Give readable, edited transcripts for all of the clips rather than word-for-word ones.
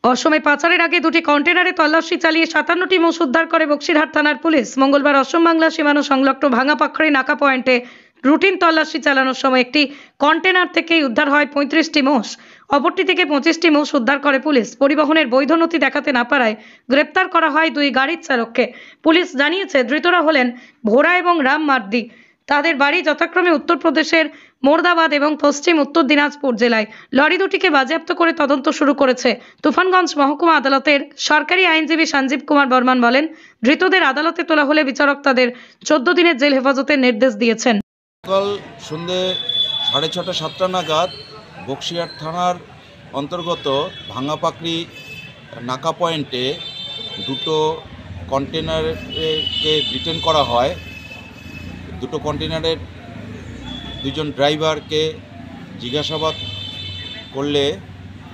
অসমে পাচারের আগে দুটি কন্টেনারে তল্লাশি চালিয়ে 57টি মোষ উদ্ধার করে বক্সিরহাট থানার পুলিশ। মঙ্গলবার অসম বাংলা সীমানা সংলগ্ন ভাঙাপাখড়ি নাকা পয়েন্টে রুটিন তল্লাশি চালানোর সময় একটি কন্টেনার থেকেই উদ্ধার হয় 35টি মোষ। অপরটি থেকে 25টি মোষ উদ্ধার করে পুলিশ। পরিবহনের বৈধ নথি দেখাতে না পারায় গ্রেপ্তার করা হয় দুই গাড়ির চালককে। পুলিশ জানিয়েছে ধৃতরা হলেন ভোরা এবং রাম মার্দি। তাদের বাড়ি যথাক্রমে উত্তরপ্রদেশের মোর্দাবাদ এবং পশ্চিম উত্তর দিনাজপুর জেলায়। লরি দুটিকে বাজেয়াপ্ত করে তদন্ত শুরু করেছে তুফানগঞ্জ মহকুমা আদালতের সরকারি আইনজীবী সঞ্জীব কুমার বর্মন বলেন, ধৃতদের আদালতে তোলা হলে বিচারক তাদের 14 দিনের জেল হেফাজতের নির্দেশ দিয়েছেন। কাল সন্ধ্যে 6:30 7টা নাগাদ বক্সিরহাট থানার অন্তর্গত ভাঙাপাখড়ি নাকা পয়েন্টে দুটো কন্টেনারকে ডিটেন করা হয়। দুটো কন্টেনারের দুজন ড্রাইভারকে জিজ্ঞাসাবাদ করলে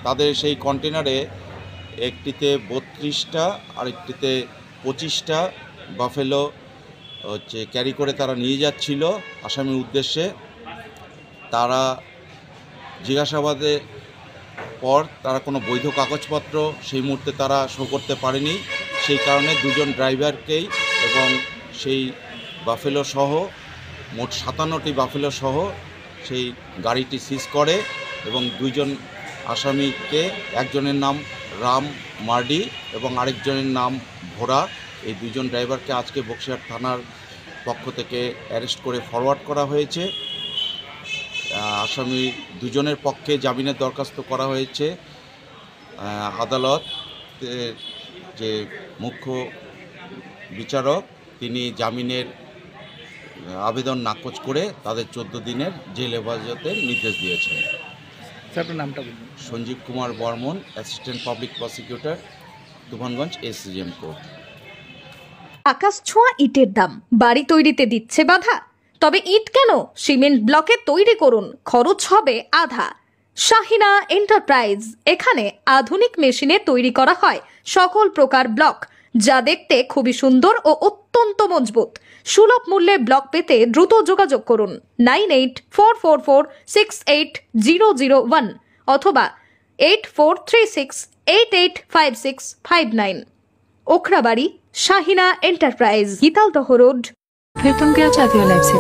তাদের সেই কন্টেনারে একটিতে 32টা আর একটিতে 25টা বাফেলো ক্যারি করে তারা নিয়ে যাচ্ছিল আসামির উদ্দেশ্যে। তারা জিজ্ঞাসাবাদের পর তারা কোনো বৈধ কাগজপত্র সেই মুহূর্তে তারা শো করতে পারেনি। সেই কারণে দুজন ড্রাইভারকেই এবং সেই বাফেলো সহ মোট 57টি বাফেলো সহ সেই গাড়িটি সিজ করে এবং দুইজন আসামিকে, একজনের নাম রাম মার্ডি এবং আরেকজনের নাম ভোরা, এই দুজন ড্রাইভারকে আজকে বক্সিরহাট থানার পক্ষ থেকে অ্যারেস্ট করে ফরওয়ার্ড করা হয়েছে। আসামি দুজনের পক্ষে জামিনের দরখাস্ত করা হয়েছে। আদালত যে মুখ্য বিচারক তিনি জামিনের আবেদন নাকচ করে তাদের 14 দিনের জেল হেফাজতের নির্দেশ দিয়েছেন। আপনার নামটা বলুন। Sanjib Kumar Barman, assistant public prosecutor, Tufanganj SGM court. আকাশ ছোঁয়া ইটের দাম বাড়ি তৈরিতে দিচ্ছে বাধা? তবে ইট কেন, সিমেন্ট ব্লকে তৈরি করুন, খরচ হবে আধা। শাহিনা এন্টারপ্রাইজ, এখানে আধুনিক মেশিনে তৈরি করা হয় সকল প্রকার ব্লক, যা দেখতে খুবই সুন্দর ও অত্যন্ত মজবুত। সুলভ মূল্যে ব্লক পেতে দ্রুত যোগাযোগ করুন 9844468001 অথবা 8436885659। Okhrabari, Shahina enterprise, Gitaldaha road. फिर तुम क्या चाहती हो लाइफ से?